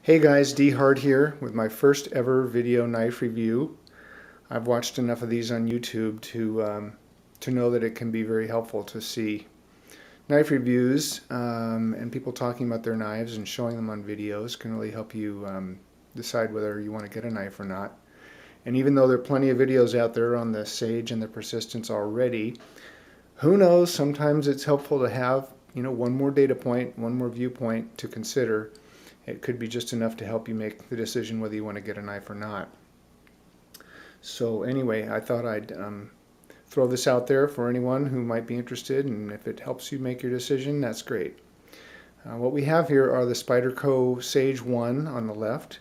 Hey guys, D Hard here with my first ever video knife review. I've watched enough of these on YouTube to know that it can be very helpful to see knife reviews and people talking about their knives and showing them on videos can really help you decide whether you want to get a knife or not. And even though there are plenty of videos out there on the Sage and the Persistence already, who knows, sometimes it's helpful to have, one more data point, one more viewpoint to consider. It could be just enough to help you make the decision whether you want to get a knife or not. So anyway, I thought I'd throw this out there for anyone who might be interested, and if it helps you make your decision, that's great. What we have here are the Spyderco Sage 1 on the left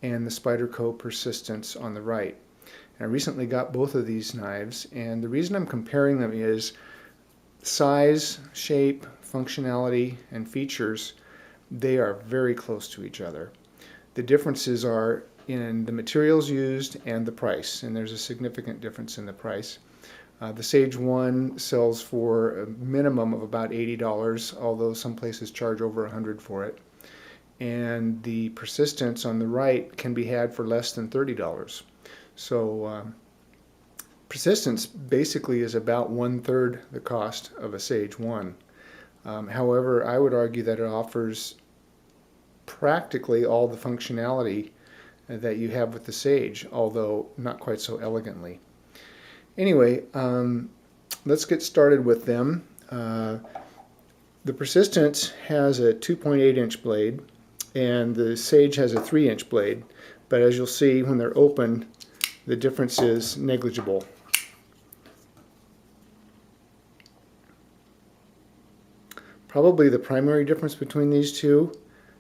and the Spyderco Persistence on the right. And I recently got both of these knives, and the reason I'm comparing them is size, shape, functionality, and features. They are very close to each other. The differences are in the materials used and the price, and there's a significant difference in the price. The Sage 1 sells for a minimum of about $80, although some places charge over $100 for it. And the Persistence on the right can be had for less than $30. So Persistence basically is about 1/3 the cost of a Sage 1. However, I would argue that it offers practically all the functionality that you have with the Sage, although not quite so elegantly. Anyway, let's get started with them. The Persistence has a 2.8-inch blade, and the Sage has a 3-inch blade, but as you'll see when they're open, the difference is negligible. Probably the primary difference between these two,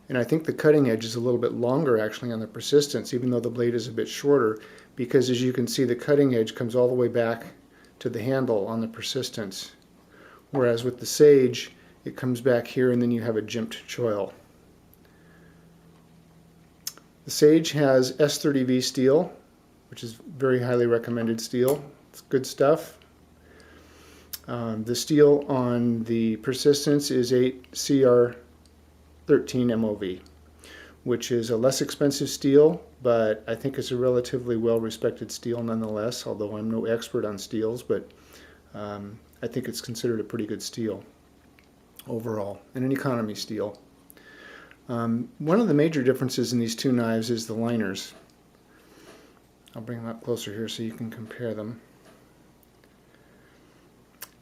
and I think the cutting edge is a little bit longer actually on the Persistence, even though the blade is a bit shorter, because as you can see, the cutting edge comes all the way back to the handle on the Persistence, whereas with the Sage it comes back here and then you have a jimped choil. The Sage has S30V steel, which is very highly recommended steel. It's good stuff. The steel on the Persistence is 8CR13 MOV, which is a less expensive steel, but I think it's a relatively well-respected steel nonetheless, although I'm no expert on steels, but I think it's considered a pretty good steel overall, and an economy steel. One of the major differences in these two knives is the liners. I'll bring them up closer here so you can compare them.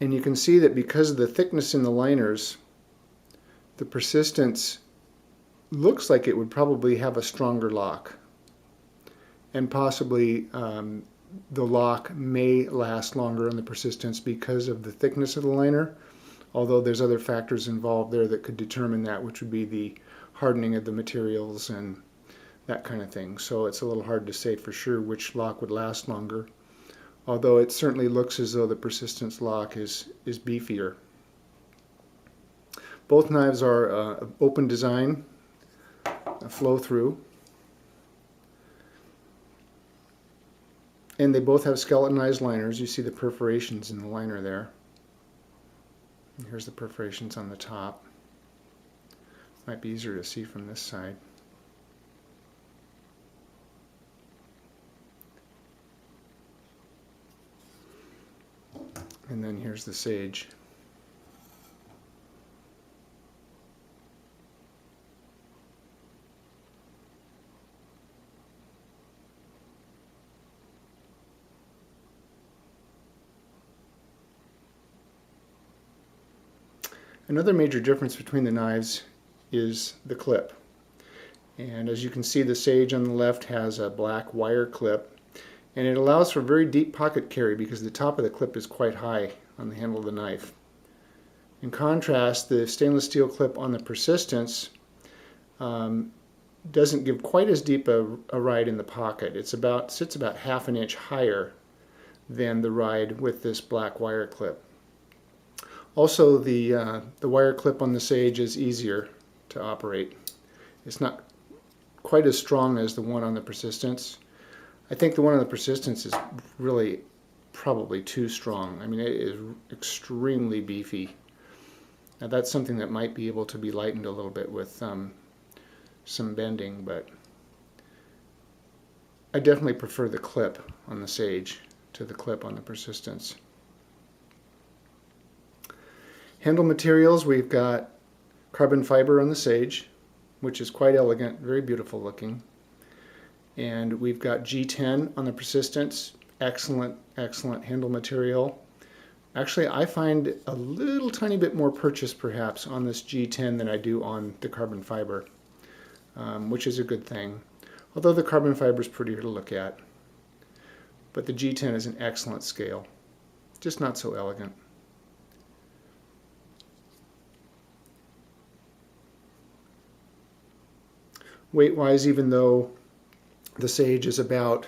And you can see that because of the thickness in the liners, the Persistence looks like it would probably have a stronger lock. And possibly the lock may last longer on the Persistence because of the thickness of the liner, although there's other factors involved there that could determine that, which would be the hardening of the materials and that kind of thing. So it's a little hard to say for sure which lock would last longer, although it certainly looks as though the Persistence lock is beefier. Both knives are open design, a flow-through, and they both have skeletonized liners. You see the perforations in the liner there. And here's the perforations on the top. Might be easier to see from this side. And then here's the Sage. Another major difference between the knives is the clip. And as you can see, the Sage on the left has a black wire clip, and it allows for very deep pocket carry because the top of the clip is quite high on the handle of the knife. In contrast, the stainless steel clip on the Persistence doesn't give quite as deep a ride in the pocket. It sits about half an inch higher than the ride with this black wire clip. Also, the wire clip on the Sage is easier to operate. It's not quite as strong as the one on the Persistence. I think the one on the Persistence is really probably too strong. I mean, it is extremely beefy. Now that's something that might be able to be lightened a little bit with some bending, but I definitely prefer the clip on the Sage to the clip on the Persistence. Handle materials, we've got carbon fiber on the Sage, which is quite elegant, very beautiful looking. And we've got G10 on the Persistence, excellent, excellent handle material. Actually, I find a little tiny bit more purchase perhaps on this G10 than I do on the carbon fiber, which is a good thing. Although the carbon fiber is prettier to look at. But the G10 is an excellent scale, just not so elegant. Weight-wise, even though the Sage is about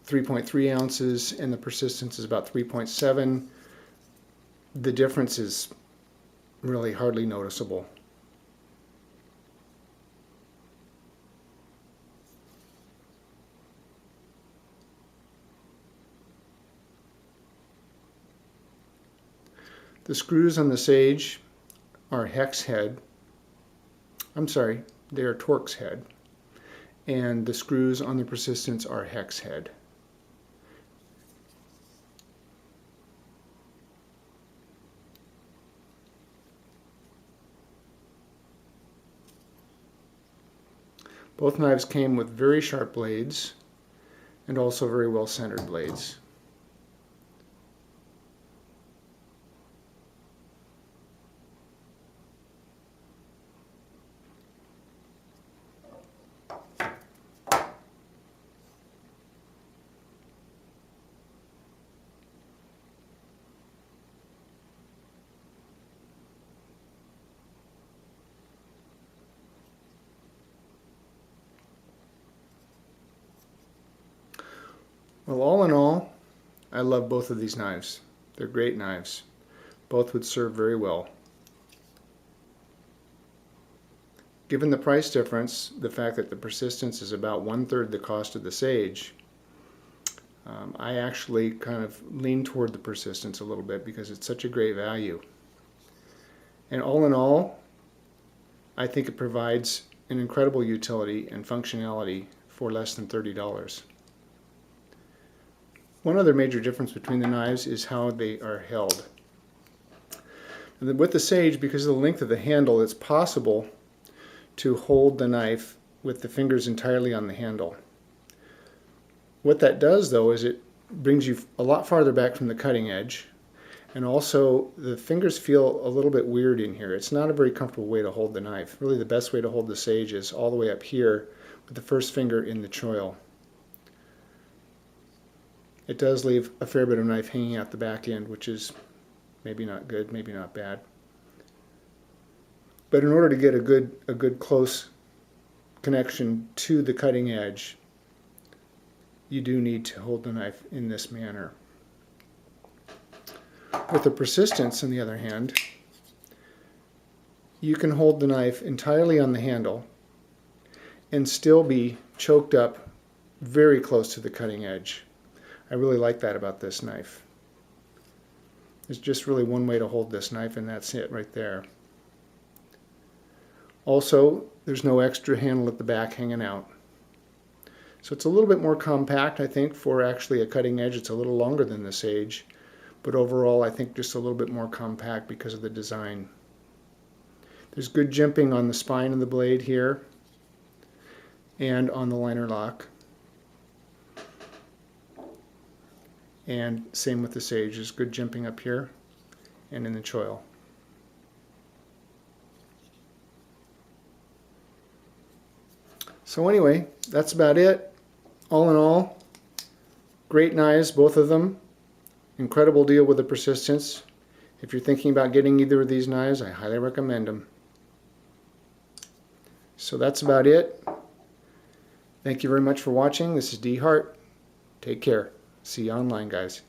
3.3 ounces and the Persistence is about 3.7, the difference is really hardly noticeable. The screws on the Sage are hex head. I'm sorry, they are Torx head. And the screws on the Persistence are hex head. Both knives came with very sharp blades and also very well centered blades. Well, all in all, I love both of these knives. They're great knives. Both would serve very well. Given the price difference, the fact that the Persistence is about 1/3 the cost of the Sage, I actually kind of lean toward the Persistence a little bit because it's such a great value. And all in all, I think it provides an incredible utility and functionality for less than $30. One other major difference between the knives is how they are held. With the Sage, because of the length of the handle, it's possible to hold the knife with the fingers entirely on the handle. What that does, though, is it brings you a lot farther back from the cutting edge, and also the fingers feel a little bit weird in here. It's not a very comfortable way to hold the knife. Really, the best way to hold the Sage is all the way up here with the first finger in the choil. It does leave a fair bit of knife hanging out the back end, which is maybe not good, maybe not bad. But in order to get a good close connection to the cutting edge, you do need to hold the knife in this manner. With the Persistence, on the other hand, you can hold the knife entirely on the handle and still be choked up very close to the cutting edge. I really like that about this knife. There's just really one way to hold this knife, and that's it right there. Also, there's no extra handle at the back hanging out. So it's a little bit more compact, I think, for actually a cutting edge. It's a little longer than the Sage, but overall I think just a little bit more compact because of the design. There's good jimping on the spine of the blade here and on the liner lock. And same with the Sage, there's good jimping up here and in the choil. So anyway, that's about it. All in all, great knives, both of them. Incredible deal with the Persistence. If you're thinking about getting either of these knives, I highly recommend them. So that's about it. Thank you very much for watching. This is D Hart. Take care. See you online, guys.